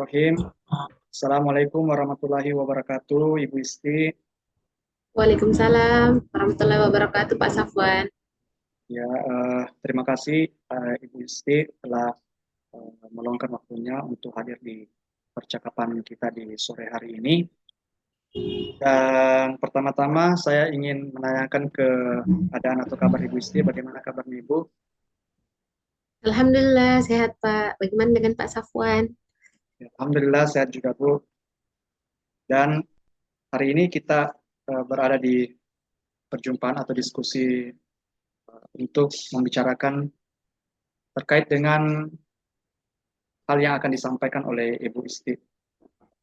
Bismillahirrahmanirrahim. Assalamualaikum warahmatullahi wabarakatuh, Ibu Isti. Waalaikumsalam warahmatullahi wabarakatuh, Pak Safwan. Ya, terima kasih Ibu Isti telah meluangkan waktunya untuk hadir di percakapan kita di sore hari ini. Dan pertama-tama saya ingin menanyakan keadaan atau kabar Ibu Isti, bagaimana kabarnya Ibu? Alhamdulillah sehat, Pak. Bagaimana dengan Pak Safwan? Ya, Alhamdulillah sehat juga Bu. Dan hari ini kita berada di perjumpaan atau diskusi untuk membicarakan terkait dengan hal yang akan disampaikan oleh Ibu Isti.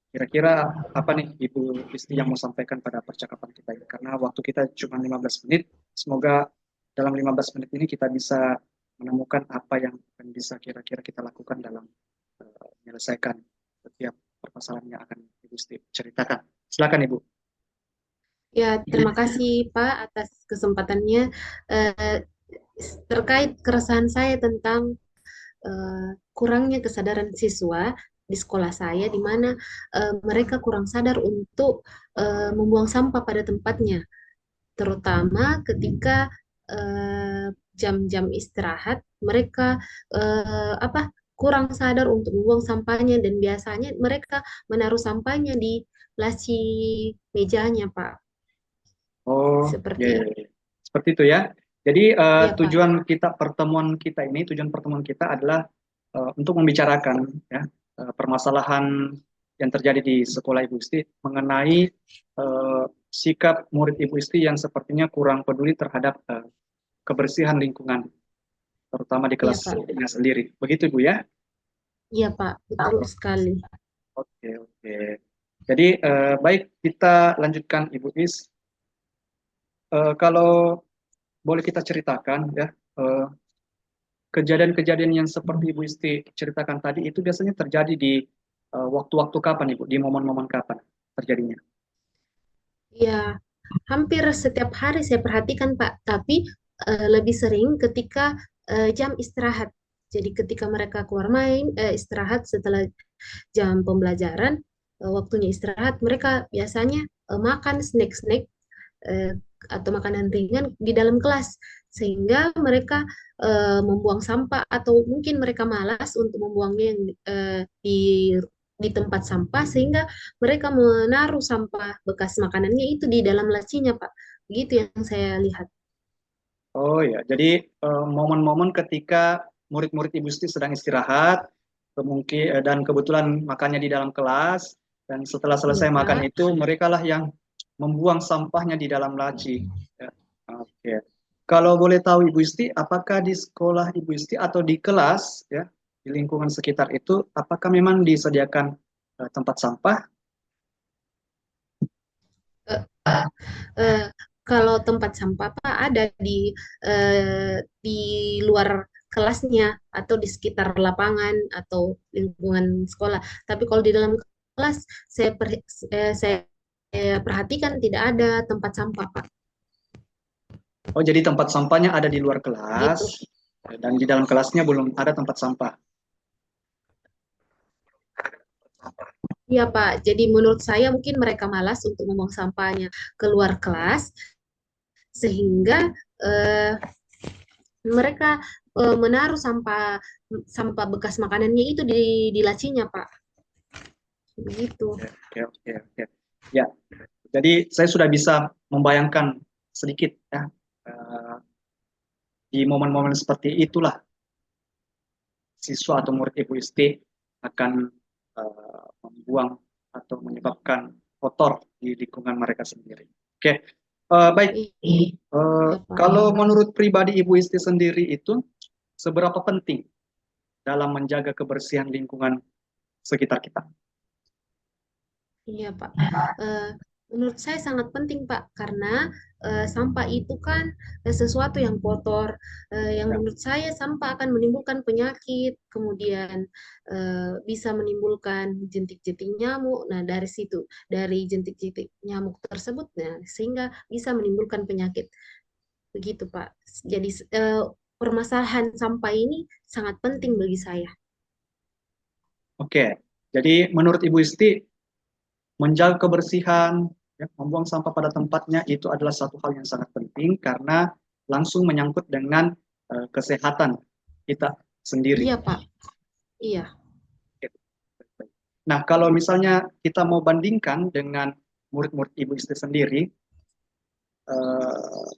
Kira-kira apa nih Ibu Isti yang mau sampaikan pada percakapan kita ini? Karena waktu kita cuma 15 menit, semoga dalam 15 menit ini kita bisa menemukan apa yang akan bisa kira-kira kita lakukan dalam menyelesaikan setiap permasalahan yang akan Ibu Isti ceritakan. Silakan Ibu. Ya, terima kasih Pak atas kesempatannya. Eh, Terkait keresahan saya tentang kurangnya kesadaran siswa di sekolah saya, di mana mereka kurang sadar untuk membuang sampah pada tempatnya, terutama ketika jam-jam istirahat mereka kurang sadar untuk membuang sampahnya, dan biasanya mereka menaruh sampahnya di laci mejanya, Pak. Oh, ya, Seperti ya, itu. ya. Seperti itu ya. Jadi Iya, Pak. tujuan pertemuan kita adalah untuk membicarakan ya permasalahan yang terjadi di sekolah Ibu Isti mengenai sikap murid Ibu Isti yang sepertinya kurang peduli terhadap kebersihan lingkungan, terutama di Iya, Pak. kelasnya sendiri. Begitu Ibu ya? Iya, Pak. Betul sekali. Oke, oke. Jadi baik kita lanjutkan Ibu Is. Kalau boleh kita ceritakan ya eh, kejadian-kejadian yang seperti Ibu Isti ceritakan tadi itu biasanya terjadi di waktu-waktu kapan Ibu? Di momen-momen kapan terjadinya? Iya, hampir setiap hari saya perhatikan, Pak. Tapi lebih sering ketika jam istirahat. Jadi ketika mereka keluar main, istirahat setelah jam pembelajaran, waktunya istirahat, mereka biasanya makan snack-snack eh, atau makanan ringan di dalam kelas, sehingga mereka membuang sampah, atau mungkin mereka malas untuk membuangnya yang di tempat sampah, sehingga mereka menaruh sampah bekas makanannya itu di dalam lacinya, Pak. Begitu yang saya lihat. Oh ya, jadi momen-momen ketika murid-murid Ibu Isti sedang istirahat, dan kebetulan makannya di dalam kelas, dan setelah Iya, selesai makan Pak. itu mereka lah yang membuang sampahnya di dalam laci. Ya, oke. Kalau boleh tahu Ibu Isti, apakah di sekolah Ibu Isti atau di kelas ya di lingkungan sekitar itu, apakah memang disediakan tempat sampah? Eh, eh, Kalau tempat sampah, Pak, ada di luar kelasnya atau di sekitar lapangan atau lingkungan sekolah. Tapi kalau di dalam kelas, saya perhatikan tidak ada tempat sampah, Pak. Oh, jadi tempat sampahnya ada di luar kelas, Gitu. dan di dalam kelasnya belum ada tempat sampah. Iya, Pak. Jadi menurut saya mungkin mereka malas untuk membuang sampahnya keluar kelas, sehingga eh, mereka menaruh sampah sampah bekas makanannya itu di lacinya, Pak. Begitu. Oke, oke, oke. Ya, jadi saya sudah bisa membayangkan sedikit ya, eh, di momen-momen seperti itulah siswa atau murid Ibu Isti akan membuang atau menyebabkan kotor di lingkungan mereka sendiri. Oke, baik. Iya, Pak. Kalau menurut pribadi Ibu Isti sendiri itu seberapa penting dalam menjaga kebersihan lingkungan sekitar kita? Iya, Pak. Eh, Menurut saya sangat penting, Pak, karena sampah itu kan sesuatu yang kotor, yang Ya. menurut saya sampah akan menimbulkan penyakit, kemudian bisa menimbulkan jentik-jentik nyamuk. Nah, dari situ, dari jentik-jentik nyamuk tersebut, nah, sehingga bisa menimbulkan penyakit. Begitu, Pak. Jadi permasalahan sampah ini sangat penting bagi saya. Oke. Jadi menurut Ibu Isti, menjaga kebersihan, ya, membuang sampah pada tempatnya itu adalah satu hal yang sangat penting karena langsung menyangkut dengan kesehatan kita sendiri. Iya, Pak. Iya. Nah, kalau misalnya kita mau bandingkan dengan murid-murid Ibu Isti sendiri,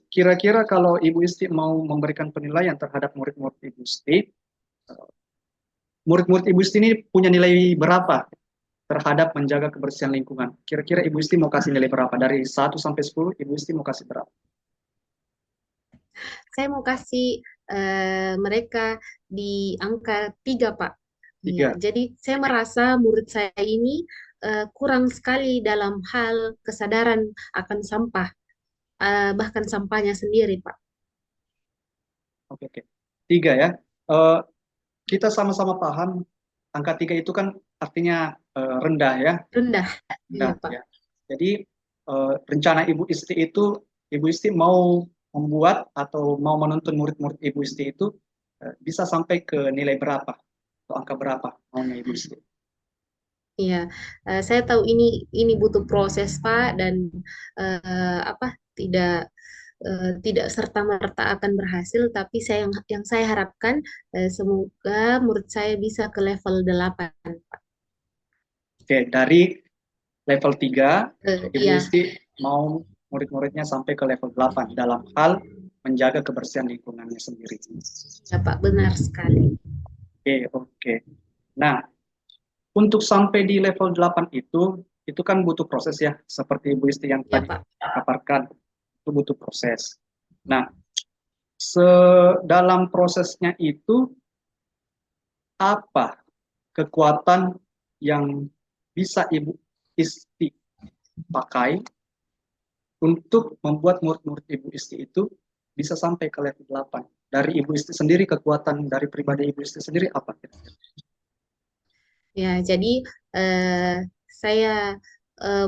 kira-kira kalau Ibu Isti mau memberikan penilaian terhadap murid-murid Ibu Isti, murid-murid Ibu Isti ini punya nilai berapa terhadap menjaga kebersihan lingkungan? Kira-kira Ibu Isti mau kasih nilai berapa? Dari 1 sampai 10, Ibu Isti mau kasih berapa? Saya mau kasih mereka di angka 3, Pak. Iya, Tiga. jadi saya merasa murid saya ini kurang sekali dalam hal kesadaran akan sampah, bahkan sampahnya sendiri, Pak. Oke, oke. Tiga ya. Eh, kita sama-sama paham angka 3 itu kan artinya rendah ya. Rendah. Iya, Rendah Pak. ya. Jadi rencana Ibu Isti itu, Ibu Isti mau membuat atau mau menuntun murid-murid Ibu Isti itu bisa sampai ke nilai berapa atau angka berapa maunya Ibu Isti? Iya, saya tahu ini butuh proses, Pak, dan apa tidak tidak serta-merta akan berhasil, tapi yang saya harapkan semoga murid saya bisa ke level 8. Oke, dari level 3, Ibu Iya, Isti mau murid-muridnya sampai ke level 8 dalam hal menjaga kebersihan lingkungannya sendiri. ya Pak, benar sekali. Oke, oke. Nah, untuk sampai di level 8 itu kan butuh proses ya, seperti Ibu Isti yang Ya tadi Pak. paparkan, itu butuh proses. Nah, dalam prosesnya itu apa kekuatan yang bisa Ibu Isti pakai untuk membuat murid-murid Ibu Isti itu bisa sampai ke level 8. Dari Ibu Isti sendiri, kekuatan dari pribadi Ibu Isti sendiri apa? Ya, jadi eh, saya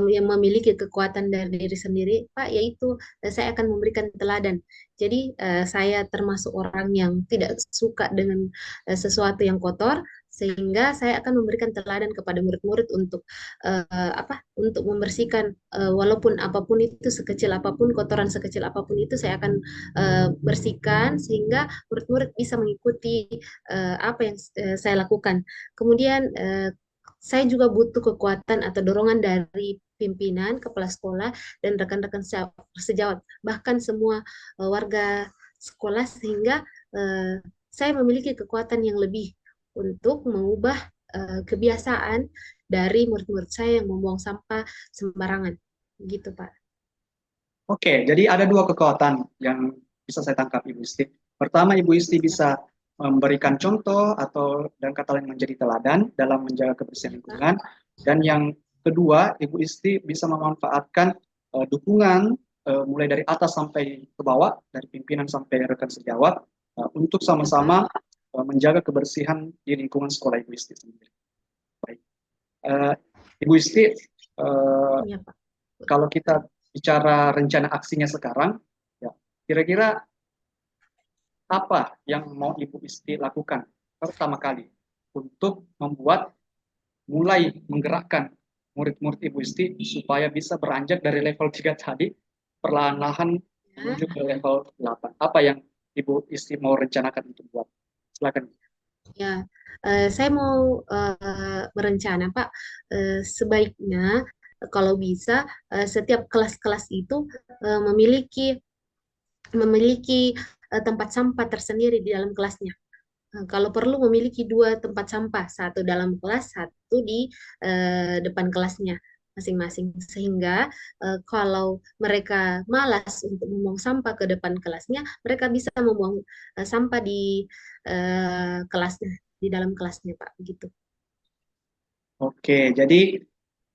yang memiliki kekuatan dari diri sendiri, Pak, yaitu saya akan memberikan teladan. Jadi saya termasuk orang yang tidak suka dengan sesuatu yang kotor, sehingga saya akan memberikan teladan kepada murid-murid untuk untuk membersihkan walaupun apapun itu sekecil apapun kotoran sekecil apapun itu saya akan bersihkan sehingga murid-murid bisa mengikuti apa yang saya lakukan. Kemudian saya juga butuh kekuatan atau dorongan dari pimpinan, kepala sekolah, dan rekan-rekan sejawat, bahkan semua warga sekolah, sehingga saya memiliki kekuatan yang lebih untuk mengubah kebiasaan dari murid-murid saya yang membuang sampah sembarangan. Gitu, Pak. Oke, jadi ada dua kekuatan yang bisa saya tangkap Ibu Isti. Pertama, Ibu Isti Ya, Pak. bisa memberikan contoh atau dan kata lain menjadi teladan dalam menjaga kebersihan Ya, Pak. lingkungan. Dan yang kedua, Ibu Isti bisa memanfaatkan dukungan mulai dari atas sampai ke bawah, dari pimpinan sampai rekan sejawat, untuk Ya, Pak. sama-sama menjaga kebersihan di lingkungan sekolah Ibu Isti sendiri. Baik. Eh, Ibu Isti, Ya, Pak. kalau kita bicara rencana aksinya sekarang, ya, kira-kira apa yang mau Ibu Isti lakukan pertama kali untuk membuat mulai menggerakkan murid-murid Ibu Isti supaya bisa beranjak dari level 3 tadi perlahan-lahan Ya. menuju ke level 8. Apa yang Ibu Isti mau rencanakan untuk buat? Silakan. Ya, saya mau berencana, Pak, sebaiknya kalau bisa setiap kelas-kelas itu memiliki memiliki tempat sampah tersendiri di dalam kelasnya. Kalau perlu memiliki dua tempat sampah, satu dalam kelas, satu di depan kelasnya masing-masing. Sehingga kalau mereka malas untuk membuang sampah ke depan kelasnya, mereka bisa membuang sampah di kelasnya, di dalam kelasnya, Pak. Begitu. Oke, jadi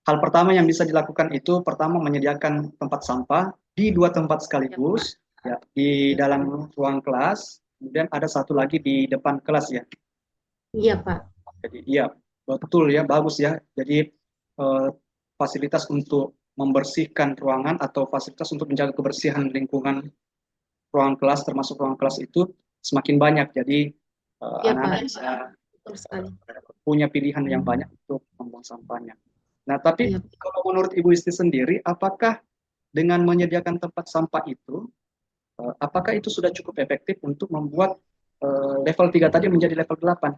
hal pertama yang bisa dilakukan itu pertama menyediakan tempat sampah di dua tempat Ya, Pak. sekaligus, ya, di Ya, Pak. dalam ruang kelas, kemudian ada satu lagi di depan kelas ya. Iya, Pak. Jadi iya, betul ya, bagus ya. Jadi eh, fasilitas untuk membersihkan ruangan atau fasilitas untuk menjaga kebersihan lingkungan ruang kelas termasuk ruang kelas itu semakin banyak. Jadi Iya, anak-anak Pak. bisa betul sekali. punya pilihan yang banyak untuk membuang sampahnya. Nah, tapi Iya, kalau menurut Ibu Isti sendiri, apakah dengan menyediakan tempat sampah itu, apakah itu sudah cukup efektif untuk membuat level 3 tadi menjadi level 8?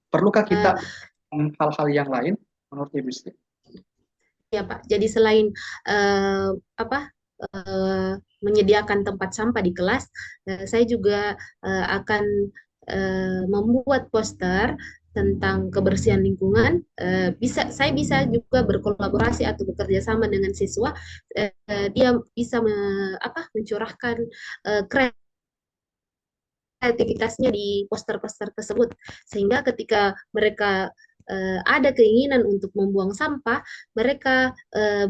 Perlukah Eh, kita hal-hal yang lain menurut Ibu Isti? ya Pak. Jadi selain eh, apa menyediakan tempat sampah di kelas, saya juga akan membuat poster tentang kebersihan lingkungan. Saya bisa juga berkolaborasi atau bekerja sama dengan siswa. Dia bisa mencurahkan eh, kreativitasnya di poster-poster tersebut, sehingga ketika mereka ada keinginan untuk membuang sampah, mereka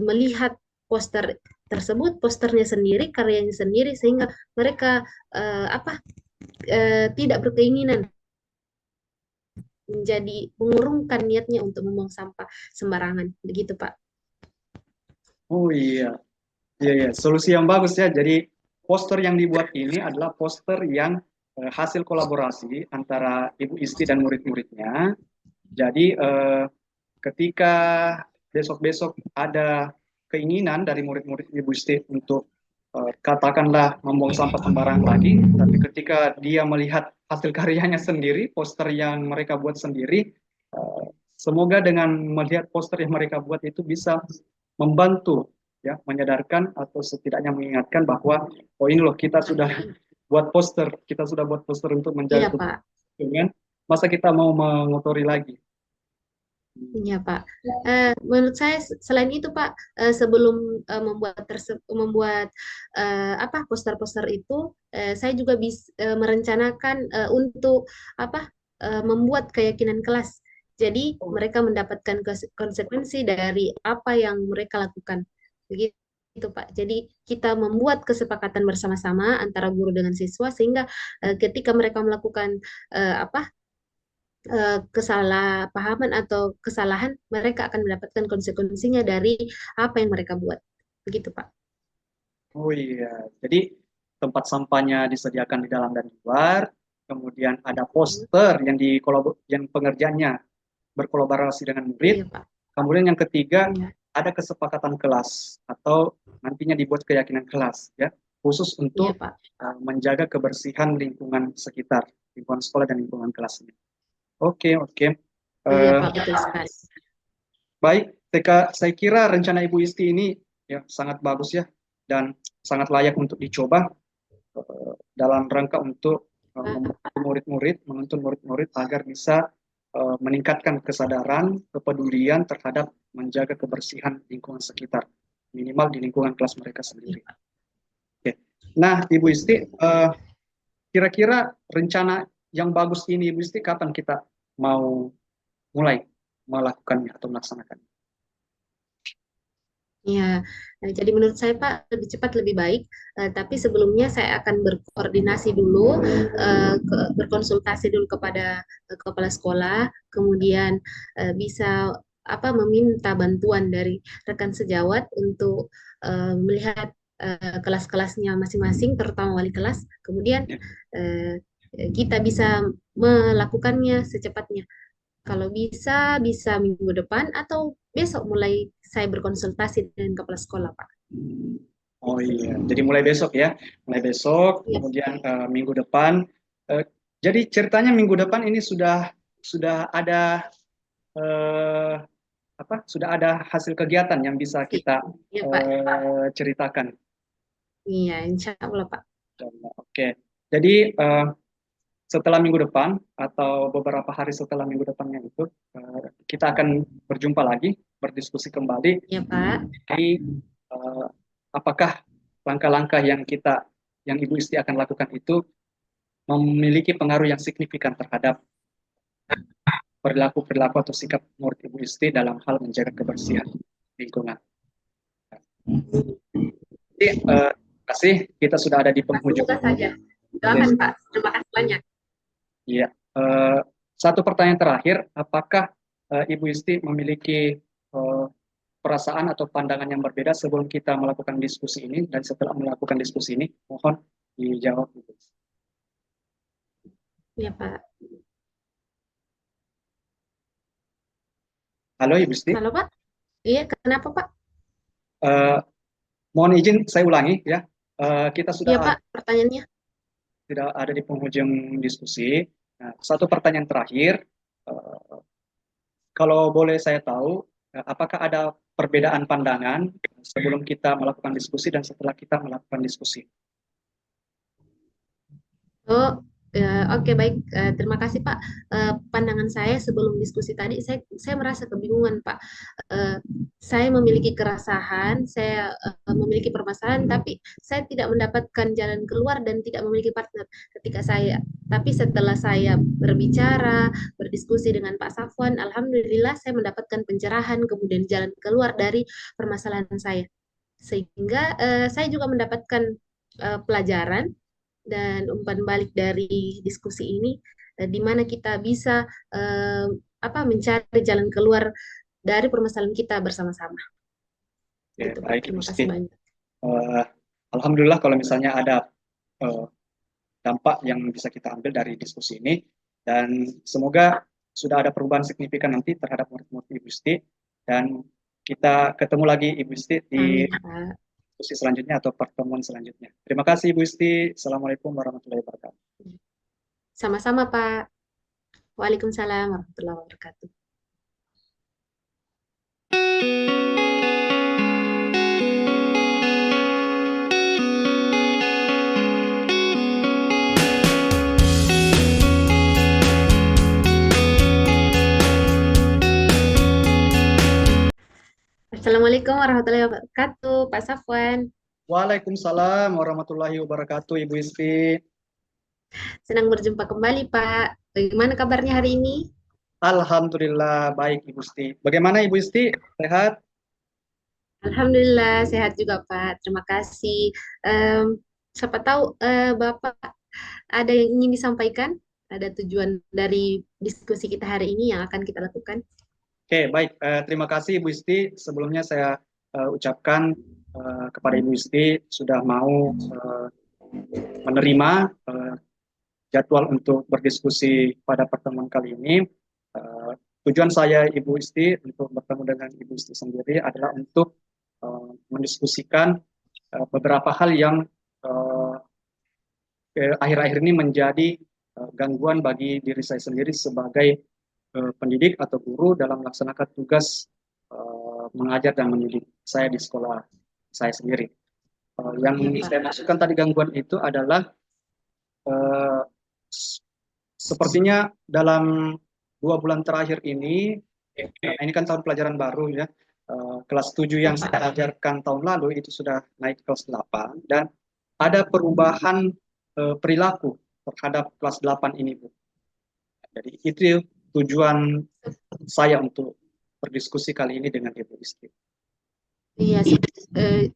melihat poster tersebut, posternya sendiri, karyanya sendiri, sehingga mereka tidak berkeinginan menjadi mengurungkan niatnya untuk membuang sampah sembarangan, begitu Pak. Oh iya, iya, iya. Solusi yang bagus ya. Jadi poster yang dibuat ini adalah poster yang hasil kolaborasi antara Ibu Isti dan murid-muridnya. Jadi ketika besok-besok ada keinginan dari murid-murid Ibu Isti untuk katakanlah membuang sampah sembarang lagi, tapi ketika dia melihat hasil karyanya sendiri, poster yang mereka buat sendiri, eh, semoga dengan melihat poster yang mereka buat itu bisa membantu ya menyadarkan atau setidaknya mengingatkan bahwa oh ini loh kita sudah buat poster, kita sudah buat poster untuk menjaga Iya Pak. kebersihan, masa kita mau mengotori lagi. Iya Pak. Menurut saya selain itu Pak, sebelum membuat poster-poster itu, saya juga bisa merencanakan untuk apa membuat keyakinan kelas. Jadi Oh, mereka mendapatkan konsekuensi dari apa yang mereka lakukan. Begitu Pak. Jadi kita membuat kesepakatan bersama-sama antara guru dengan siswa, sehingga ketika mereka melakukan eh, apa kesalahpahaman atau kesalahan, mereka akan mendapatkan konsekuensinya dari apa yang mereka buat. Begitu, Pak. oh iya, jadi tempat sampahnya disediakan di dalam dan di luar, kemudian ada Hmm. poster yang pengerjaannya berkolaborasi dengan murid, Iya, Pak. kemudian yang ketiga Iya, ada kesepakatan kelas atau nantinya dibuat keyakinan kelas ya, khusus iya, untuk Pak. menjaga kebersihan lingkungan sekitar, lingkungan sekolah dan lingkungan kelasnya. Oke, oke. Iya, Eh, Pak, betul sekali. Baik, saya kira rencana Ibu Isti ini ya sangat bagus ya dan sangat layak untuk dicoba dalam rangka untuk Pak. membantu murid-murid, menuntun murid-murid agar bisa meningkatkan kesadaran, kepedulian terhadap menjaga kebersihan lingkungan sekitar, minimal di lingkungan kelas mereka Iya, sendiri. Pak. Oke. Nah, Ibu Isti, kira-kira rencana yang bagus ini, Ibu Isti, kapan kita mau mulai melakukannya atau melaksanakannya? Iya, jadi menurut saya Pak lebih cepat lebih baik. Tapi sebelumnya saya akan berkoordinasi dulu, berkonsultasi dulu kepada kepala sekolah, kemudian bisa meminta bantuan dari rekan sejawat untuk melihat kelas-kelasnya masing-masing, terutama wali kelas. Kemudian Ya. eh, kita bisa melakukannya secepatnya. Kalau bisa, bisa minggu depan atau besok mulai saya berkonsultasi dengan kepala sekolah, Pak. Oh iya, jadi mulai besok ya, mulai besok, Iya, kemudian minggu depan. Eh, jadi ceritanya minggu depan ini sudah ada eh, apa? Sudah ada hasil kegiatan yang bisa kita iya Pak. ceritakan. Iya, insya Allah, Pak. Oke, jadi setelah minggu depan atau beberapa hari setelah minggu depannya itu kita akan berjumpa lagi, berdiskusi kembali. Iya, Pak. Jadi eh, apakah langkah-langkah yang Ibu Isti akan lakukan itu memiliki pengaruh yang signifikan terhadap perilaku-perilaku atau sikap murid Ibu Isti dalam hal menjaga kebersihan lingkungan. Jadi, terima kasih kita sudah ada di Pak, penghujung semoga saja. Doakan, sesi. Pak. Terima kasih banyak. Ya, satu pertanyaan terakhir, apakah Ibu Isti memiliki eh, perasaan atau pandangan yang berbeda sebelum kita melakukan diskusi ini dan setelah melakukan diskusi ini, mohon dijawab. Iya, Pak. Halo Ibu Isti. Halo Pak, iya kenapa Pak? Eh, Mohon izin saya ulangi ya. Kita Iya sudah Pak, pertanyaannya. tidak ada di penghujung diskusi. Nah, satu pertanyaan terakhir, eh, kalau boleh saya tahu, apakah ada perbedaan pandangan sebelum kita melakukan diskusi dan setelah kita melakukan diskusi? Oh, oke baik. Terima kasih Pak. Pandangan saya sebelum diskusi tadi, saya merasa kebingungan Pak. Eh, saya memiliki keresahan, saya memiliki permasalahan, tapi saya tidak mendapatkan jalan keluar dan tidak memiliki partner ketika saya. Tapi setelah saya berbicara, berdiskusi dengan Pak Safwan, alhamdulillah saya mendapatkan pencerahan, kemudian jalan keluar dari permasalahan saya. Sehingga saya juga mendapatkan pelajaran dan umpan balik dari diskusi ini, di mana kita bisa eh, mencari jalan keluar dari permasalahan kita bersama-sama. Oke, Gitu Pak. baik Ibu Terima Isti. kasih banyak. Eh, Alhamdulillah kalau misalnya ada eh, dampak yang bisa kita ambil dari diskusi ini, dan semoga sudah ada perubahan signifikan nanti terhadap murid-murid Ibu Isti, dan kita ketemu lagi Ibu Isti di Amin Pak. diskusi selanjutnya atau pertemuan selanjutnya. Terima kasih Ibu Isti. Assalamualaikum warahmatullahi wabarakatuh. Sama-sama Pak. Waalaikumsalam warahmatullahi wabarakatuh. Assalamualaikum warahmatullahi wabarakatuh, Pak Safwan. Waalaikumsalam warahmatullahi wabarakatuh Ibu Isti. Senang berjumpa kembali, Pak. Bagaimana kabarnya hari ini? Alhamdulillah baik Ibu Isti. Bagaimana Ibu Isti? Sehat? Alhamdulillah sehat juga Pak. Terima kasih. Em, Siapa tahu Bapak ada yang ingin disampaikan? Ada tujuan dari diskusi kita hari ini yang akan kita lakukan? Oke, baik. Terima kasih Ibu Isti. Sebelumnya saya ucapkan kepada Ibu Isti sudah mau menerima jadwal untuk berdiskusi pada pertemuan kali ini. Eh, Tujuan saya Ibu Isti untuk bertemu dengan Ibu Isti sendiri adalah untuk mendiskusikan beberapa hal yang eh, akhir-akhir ini menjadi gangguan bagi diri saya sendiri sebagai pendidik atau guru dalam melaksanakan tugas mengajar dan mendidik saya di sekolah saya sendiri. Yang Iya Pak. saya maksudkan tadi gangguan itu adalah eh, sepertinya dalam 2 bulan terakhir ini, ini kan tahun pelajaran baru ya, kelas 7 Iya yang Pak. saya ajarkan tahun lalu itu sudah naik kelas 8 dan ada perubahan perilaku terhadap kelas 8 ini, Bu. Jadi itu tujuan saya untuk berdiskusi kali ini dengan Ibu Isti. Iya. Eh,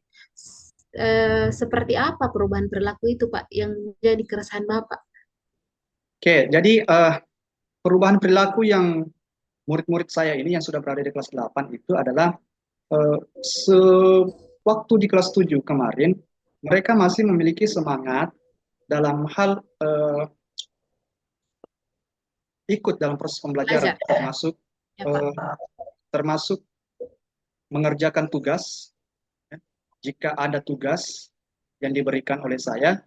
Seperti apa perubahan perilaku itu Pak yang jadi keresahan Bapak? Oke, jadi perubahan perilaku yang murid-murid saya ini yang sudah berada di kelas 8 itu adalah sewaktu di kelas 7 kemarin mereka masih memiliki semangat dalam hal ikut dalam proses pembelajaran Belajar. termasuk Ya Pak. eh, termasuk mengerjakan tugas ya, jika ada tugas yang diberikan oleh saya.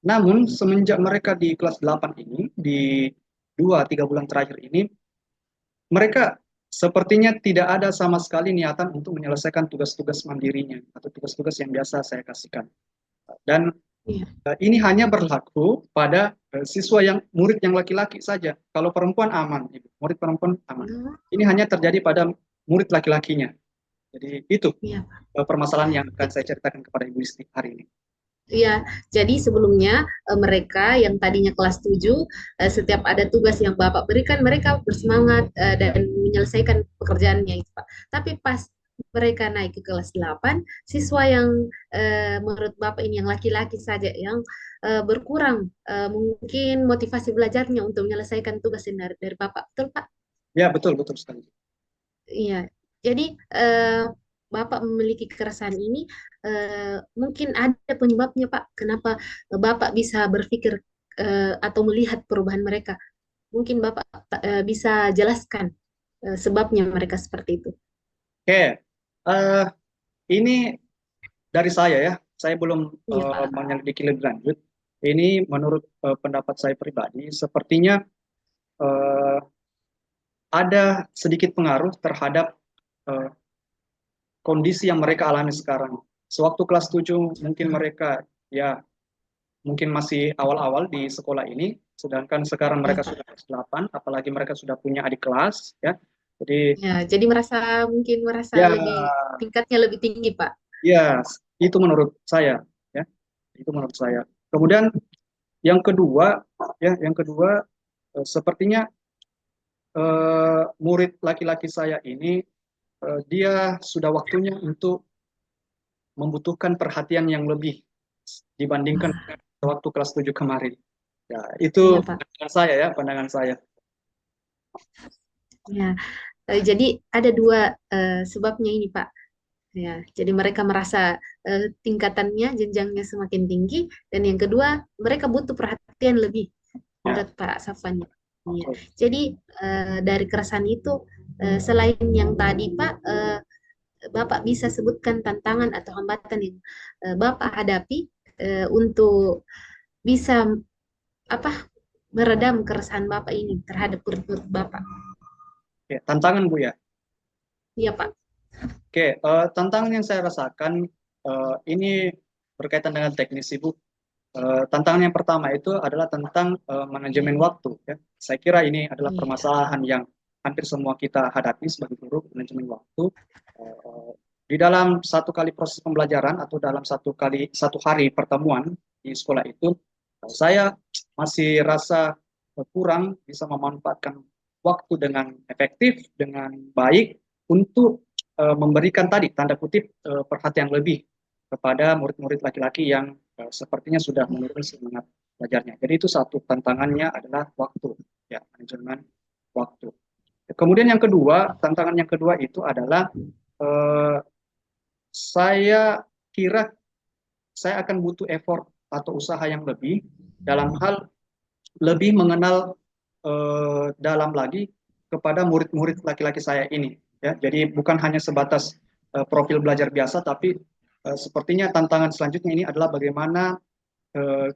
Namun semenjak mereka di kelas 8 ini di 2-3 bulan terakhir ini mereka sepertinya tidak ada sama sekali niatan untuk menyelesaikan tugas-tugas mandirinya atau tugas-tugas yang biasa saya kasihkan. Dan Iya. ini hanya berlaku pada siswa yang murid yang laki-laki saja. Kalau perempuan aman, murid perempuan aman. Hmm, Ini hanya terjadi pada murid laki-lakinya. Jadi itu iya. permasalahan yang akan saya ceritakan kepada Ibu Isti hari ini. Iya, jadi sebelumnya mereka yang tadinya kelas 7, setiap ada tugas yang Bapak berikan, mereka bersemangat dan menyelesaikan pekerjaannya itu, Pak. Tapi pas mereka naik ke kelas 8, siswa yang menurut Bapak ini yang laki-laki saja yang berkurang mungkin motivasi belajarnya untuk menyelesaikan tugas dari Bapak. Betul, Pak? Ya, betul, betul sekali. Iya, jadi Bapak memiliki keresahan ini mungkin ada penyebabnya Pak. Kenapa Bapak bisa berpikir atau melihat perubahan mereka? Mungkin Bapak bisa jelaskan. sebabnya mereka seperti itu. Oke, eh, ini dari saya ya, saya belum Iya, Pak. menyelidiki lebih lanjut. Ini menurut pendapat saya pribadi, sepertinya eh, ada sedikit pengaruh terhadap eh, kondisi yang mereka alami sekarang. Sewaktu kelas 7 mungkin mereka ya mungkin masih awal-awal di sekolah ini, sedangkan sekarang Iya, mereka sudah Pak. kelas 8, apalagi mereka sudah punya adik kelas ya. Jadi Ya, jadi mungkin merasa ya lebih tingkatnya lebih tinggi, Pak. ya itu menurut saya ya. Itu menurut saya. Kemudian yang kedua yang kedua sepertinya murid laki-laki saya ini dia sudah waktunya untuk membutuhkan perhatian yang lebih dibandingkan Ah, waktu kelas 7 kemarin. Ya, iya, itu Pak. pandangan saya ya, pandangan saya. Ya, jadi ada dua sebabnya ini, Pak. Ya, jadi mereka merasa tingkatannya, jenjangnya semakin tinggi, dan yang kedua, mereka butuh perhatian lebih, Ya, menurut Pak Safwan. Iya. betul. Jadi dari keresahan itu, selain yang tadi, Pak, Bapak bisa sebutkan tantangan atau hambatan yang Bapak hadapi untuk bisa apa meredam keresahan Bapak ini terhadap murid-murid Bapak. Oke, tantangan Bu ya. Iya, Pak. Oke, tantangan yang saya rasakan ini berkaitan dengan teknis Ibu. Tantangan yang pertama itu adalah tentang manajemen waktu. Ya. Saya kira ini adalah Iya. permasalahan yang hampir semua kita hadapi sebagai guru, manajemen waktu. Eh, di dalam satu kali proses pembelajaran atau dalam satu hari pertemuan di sekolah itu, saya masih rasa kurang bisa memanfaatkan waktu dengan efektif, dengan baik untuk memberikan tadi tanda kutip perhatian lebih kepada murid-murid laki-laki yang sepertinya sudah menurun semangat belajarnya. Jadi itu satu tantangannya adalah waktu, ya manajemen waktu. Kemudian yang kedua, tantangan yang kedua itu adalah eh, saya kira saya akan butuh effort atau usaha yang lebih dalam hal lebih mengenal dalam lagi kepada murid-murid laki-laki saya ini. Ya, jadi bukan hanya sebatas profil belajar biasa, tapi sepertinya tantangan selanjutnya ini adalah bagaimana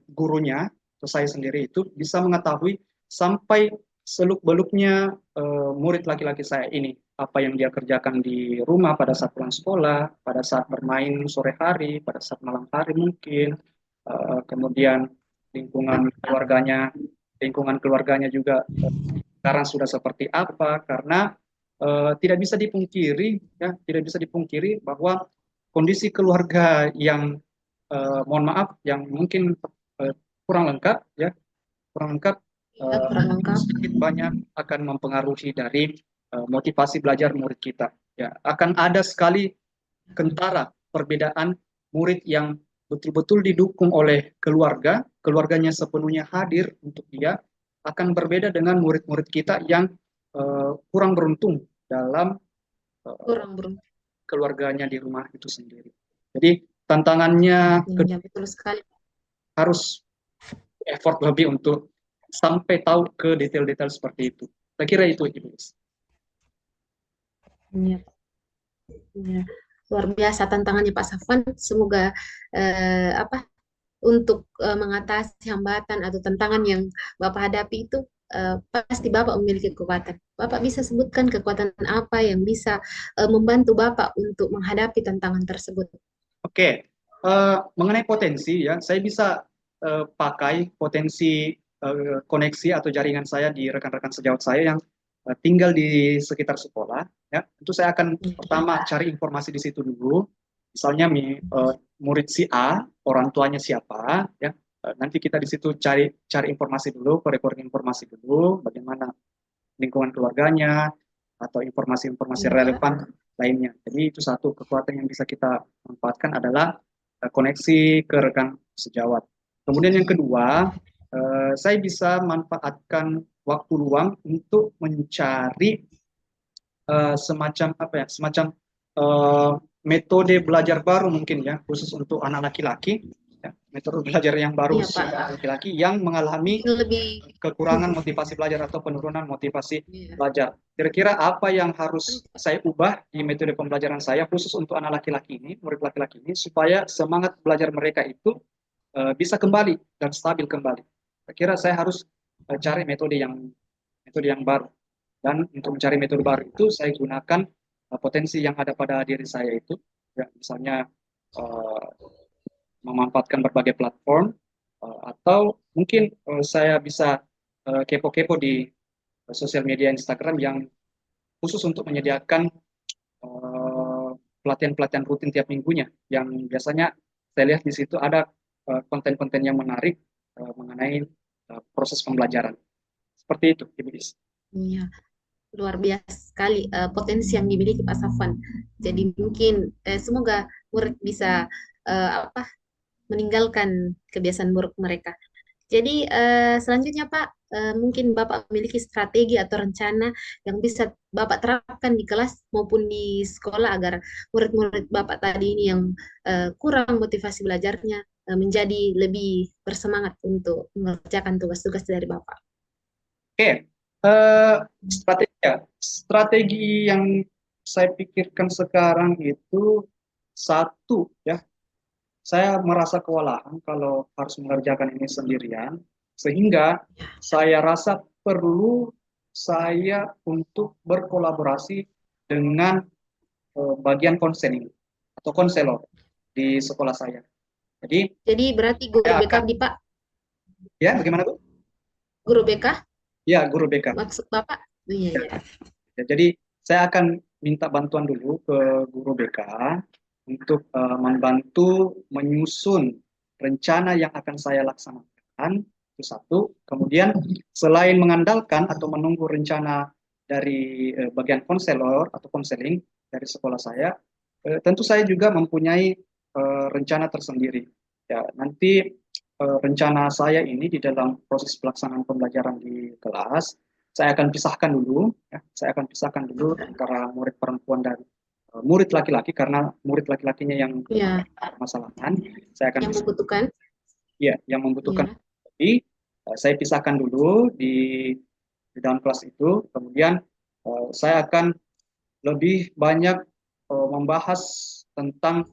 gurunya atau saya sendiri itu bisa mengetahui sampai seluk-beluknya murid laki-laki saya ini apa yang dia kerjakan di rumah pada saat pulang sekolah, pada saat bermain sore hari, pada saat malam hari mungkin, kemudian lingkungan keluarganya, lingkungan keluarganya juga sekarang sudah seperti apa karena tidak bisa dipungkiri ya tidak bisa dipungkiri bahwa kondisi keluarga yang mohon maaf yang mungkin eh, kurang lengkap ya kurang lengkap Iya, kurang lengkap. sedikit banyak akan mempengaruhi dari motivasi belajar murid kita ya akan ada sekali kentara perbedaan murid yang betul-betul didukung oleh keluarga keluarganya sepenuhnya hadir untuk dia akan berbeda dengan murid-murid kita yang kurang beruntung dalam eh, Kurang beruntung. keluarganya di rumah itu sendiri. Jadi tantangannya Iya, betul sekali. harus effort lebih untuk sampai tahu ke detail-detail seperti itu. Saya kira itu Ibu. Iya, iya. Luar biasa tantangannya Pak Safwan. Semoga apa untuk mengatasi hambatan atau tantangan yang Bapak hadapi itu pasti Bapak memiliki kekuatan. Bapak bisa sebutkan kekuatan apa yang bisa membantu Bapak untuk menghadapi tantangan tersebut. Oke, mengenai potensi ya, saya bisa pakai potensi koneksi atau jaringan saya di rekan-rekan sejawat saya yang tinggal di sekitar sekolah. Ya, tentu saya akan Iya, pertama cari informasi di situ dulu. Misalnya murid si A, orang tuanya siapa, ya. Nanti kita di situ cari cari informasi dulu, recording informasi dulu, bagaimana lingkungan keluarganya atau informasi-informasi iya, Pak. relevan lainnya. Jadi itu satu kekuatan yang bisa kita manfaatkan adalah koneksi ke rekan sejawat. Kemudian yang kedua, saya bisa manfaatkan waktu luang untuk mencari semacam apa ya, semacam eh, metode belajar baru mungkin ya, khusus untuk anak laki-laki. Ya. metode belajar yang baru Iya, khusus Pak. untuk laki-laki yang mengalami Mungkin lebih kekurangan motivasi belajar atau penurunan motivasi iya. belajar. Kira-kira apa yang harus saya ubah di metode pembelajaran saya khusus untuk anak laki-laki ini, murid laki-laki ini, supaya semangat belajar mereka itu bisa kembali dan stabil kembali. Kira-kira saya harus cari metode yang baru. Dan untuk mencari metode baru itu saya gunakan potensi yang ada pada diri saya itu, ya, misalnya uh, memanfaatkan berbagai platform atau mungkin saya bisa kepo-kepo di sosial media Instagram yang khusus untuk menyediakan eh, pelatihan-pelatihan rutin tiap minggunya yang biasanya saya lihat di situ ada konten-konten yang menarik mengenai proses pembelajaran. Seperti itu, Ibu Is. Iya, luar biasa sekali potensi yang dimiliki Pak Safwan. Jadi mungkin semoga murid bisa apa meninggalkan kebiasaan buruk mereka. Jadi selanjutnya Pak, mungkin Bapak memiliki strategi atau rencana yang bisa Bapak terapkan di kelas maupun di sekolah agar murid-murid Bapak tadi ini yang kurang motivasi belajarnya menjadi lebih bersemangat untuk mengerjakan tugas-tugas dari Bapak. Oke, strategi ya. Strategi yang saya pikirkan sekarang itu satu ya, saya merasa kewalahan kalau harus mengerjakan ini sendirian, sehingga saya rasa perlu saya untuk berkolaborasi dengan bagian konseling atau konselor di sekolah saya. Jadi Jadi berarti guru saya BK akan, di Pak, ya bagaimana Bu? guru BK Ya guru BK. maksud Bapak? Iya, iya. Ya, jadi saya akan minta bantuan dulu ke guru BK untuk membantu menyusun rencana yang akan saya laksanakan. Itu satu. Kemudian selain mengandalkan atau menunggu rencana dari bagian konselor atau konseling dari sekolah saya, tentu saya juga mempunyai rencana tersendiri. Ya, nanti rencana saya ini di dalam proses pelaksanaan pembelajaran di kelas saya akan pisahkan dulu, ya. Saya akan pisahkan dulu antara murid perempuan dan murid laki-laki karena murid laki-lakinya yang Iya, permasalahan. Saya akan yang membutuhkan. ya, yang membutuhkan. Iya. Jadi saya pisahkan dulu di dalam kelas itu. Kemudian saya akan lebih banyak membahas tentang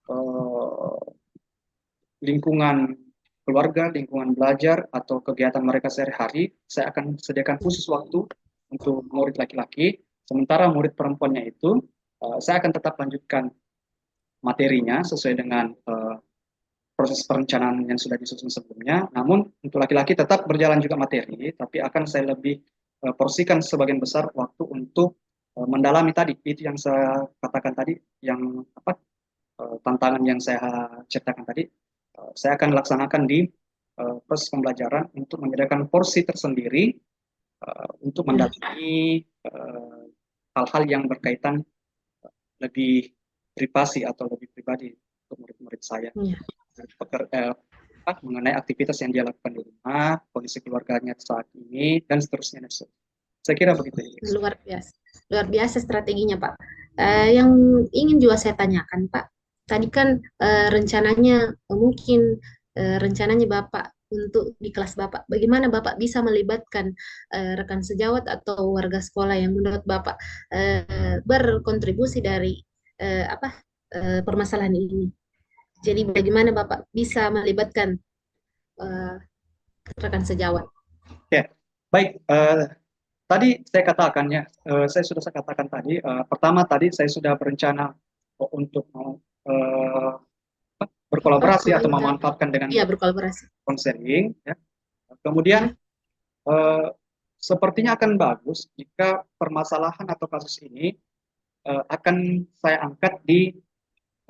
eh, lingkungan keluarga, lingkungan belajar, atau kegiatan mereka sehari-hari, saya akan sediakan khusus waktu untuk murid laki-laki. Sementara murid perempuannya itu, saya akan tetap lanjutkan materinya sesuai dengan proses perencanaan yang sudah disusun sebelumnya. Namun untuk laki-laki tetap berjalan juga materi, tapi akan saya lebih porsikan sebagian besar waktu untuk mendalami tadi. Itu yang saya katakan tadi, yang apa tantangan yang saya ceritakan tadi, saya akan laksanakan di proses pembelajaran untuk menyediakan porsi tersendiri untuk Iya. mendalami hal-hal yang berkaitan lebih privasi atau lebih pribadi untuk murid-murid saya. Iya. Mengenai aktivitas yang dia lakukan di rumah, kondisi keluarganya saat ini, dan seterusnya. Saya kira begitu. Luar biasa. Luar biasa strateginya, Pak. Yang ingin juga saya tanyakan, Pak. Tadi kan rencananya mungkin rencananya Bapak untuk di kelas Bapak. Bagaimana Bapak bisa melibatkan rekan sejawat atau warga sekolah yang menurut Bapak berkontribusi dari apa permasalahan ini? Jadi bagaimana Bapak bisa melibatkan eh, rekan sejawat? Ya, baik. Tadi saya katakan ya, saya katakan tadi. Pertama tadi saya sudah berencana untuk eh, Apa berkolaborasi atau namanya? memanfaatkan dengan Iya, berkolaborasi. konseling. Ya. Kemudian Ya, eh, sepertinya akan bagus jika permasalahan atau kasus ini akan saya angkat di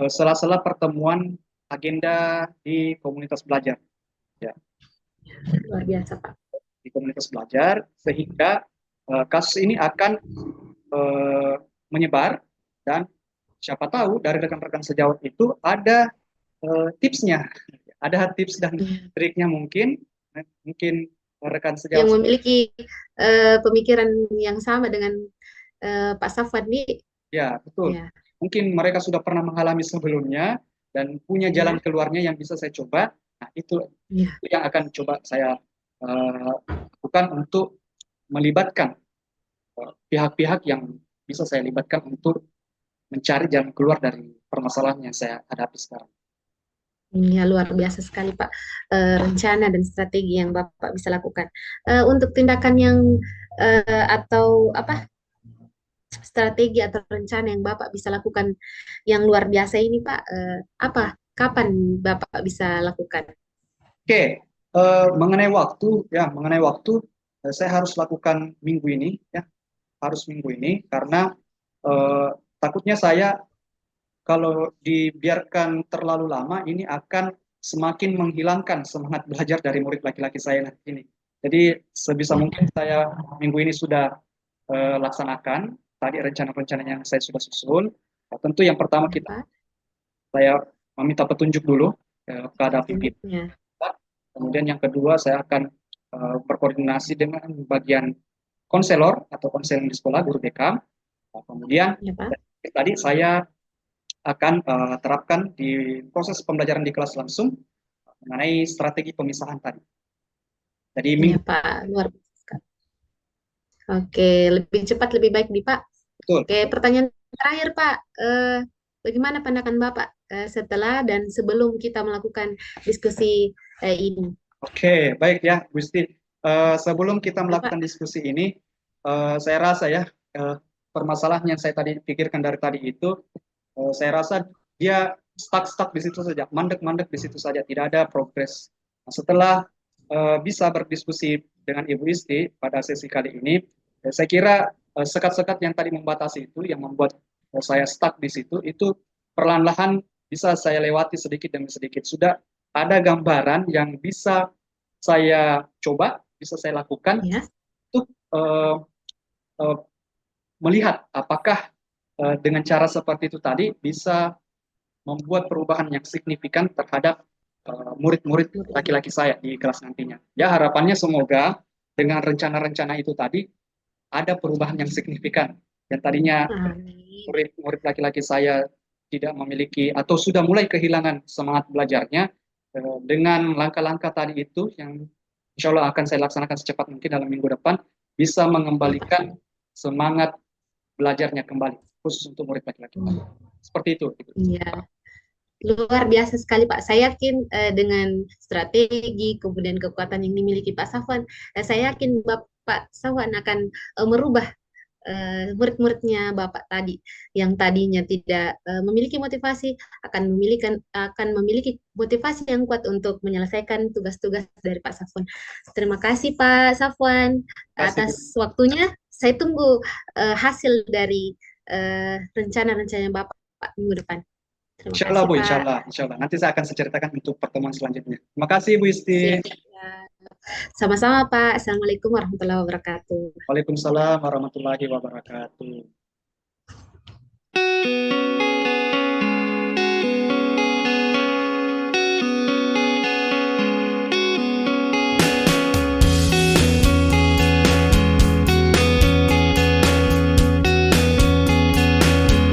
sela-sela pertemuan agenda di komunitas belajar. Ya, luar biasa, Pak. di komunitas belajar sehingga kasus ini akan eh, menyebar dan siapa tahu dari rekan-rekan sejawat itu ada tipsnya, ada tips dan Iya. triknya mungkin rekan Yang sejawat memiliki pemikiran yang sama dengan Pak Safwan nih, ya betul. ya, Mungkin mereka sudah pernah mengalami sebelumnya dan punya jalan ya, keluarnya yang bisa saya coba. Nah, itu Iya. yang akan coba saya lakukan untuk melibatkan pihak-pihak yang bisa saya libatkan untuk mencari jalan keluar dari permasalahan yang saya hadapi sekarang. Ya, luar biasa sekali Pak, rencana dan strategi yang Bapak bisa lakukan. Untuk tindakan yang atau apa strategi atau rencana yang Bapak bisa lakukan yang luar biasa ini Pak, apa? Kapan Bapak bisa lakukan? Oke, mengenai waktu, saya harus lakukan minggu ini, ya, harus minggu ini karena eh, takutnya saya kalau dibiarkan terlalu lama ini akan semakin menghilangkan semangat belajar dari murid laki-laki saya nanti ini. Jadi sebisa Ya, mungkin saya minggu ini sudah laksanakan tadi rencana-rencana yang saya sudah susun. Nah, tentu yang pertama ya Pak, saya meminta petunjuk dulu kepada pimpinan. tunjuknya. Kemudian yang kedua saya akan berkoordinasi dengan bagian konselor atau konseling di sekolah, guru BK. Nah, kemudian Ya Pak, tadi saya akan terapkan di proses pembelajaran di kelas langsung mengenai strategi pemisahan tadi. Jadi ya minggu Pak, luar biasa sekali. Oke, lebih cepat lebih baik di Pak. betul. Oke, pertanyaan terakhir Pak, bagaimana pandangan Bapak setelah dan sebelum kita melakukan diskusi ini? Oke, baik ya, Gusti. Sebelum kita Ya Pak, melakukan diskusi ini, saya rasa ya permasalahan yang saya tadi pikirkan dari tadi itu, saya rasa dia stuck-stuck di situ saja, mandek-mandek di situ saja, tidak ada progres. Nah, setelah bisa berdiskusi dengan Ibu Isti pada sesi kali ini, saya kira sekat-sekat yang tadi membatasi itu, yang membuat saya stuck di situ, itu perlahan-lahan bisa saya lewati sedikit demi sedikit. Sudah ada gambaran yang bisa saya coba, bisa saya lakukan ya. untuk uh, melihat apakah dengan cara seperti itu tadi bisa membuat perubahan yang signifikan terhadap murid-murid laki-laki saya di kelas nantinya. Ya harapannya semoga dengan rencana-rencana itu tadi ada perubahan yang signifikan. Yang tadinya Amin. murid-murid laki-laki saya tidak memiliki atau sudah mulai kehilangan semangat belajarnya, dengan langkah-langkah tadi itu yang insya Allah akan saya laksanakan secepat mungkin dalam minggu depan, bisa Ya Pak. mengembalikan semangat belajarnya kembali, khusus untuk murid laki-laki. Seperti itu. Iya. Luar biasa sekali Pak. Saya yakin dengan strategi kemudian kekuatan yang dimiliki Pak Safwan, saya yakin Bapak Safwan akan merubah murid-muridnya Bapak tadi yang tadinya tidak memiliki motivasi akan memiliki motivasi yang kuat untuk menyelesaikan tugas-tugas dari Pak Safwan. Terima kasih Pak Safwan Terima kasih, Bu. atas waktunya. Saya tunggu hasil dari rencana-rencana Bapak minggu depan. Terima Insya Allah, kasih Bu, insya Pak. Allah, insya Allah. Nanti saya akan ceritakan untuk pertemuan selanjutnya. Terima kasih, Bu Siap. Isti. Ya. Sama-sama Pak. Assalamualaikum warahmatullahi wabarakatuh. Waalaikumsalam warahmatullahi wabarakatuh.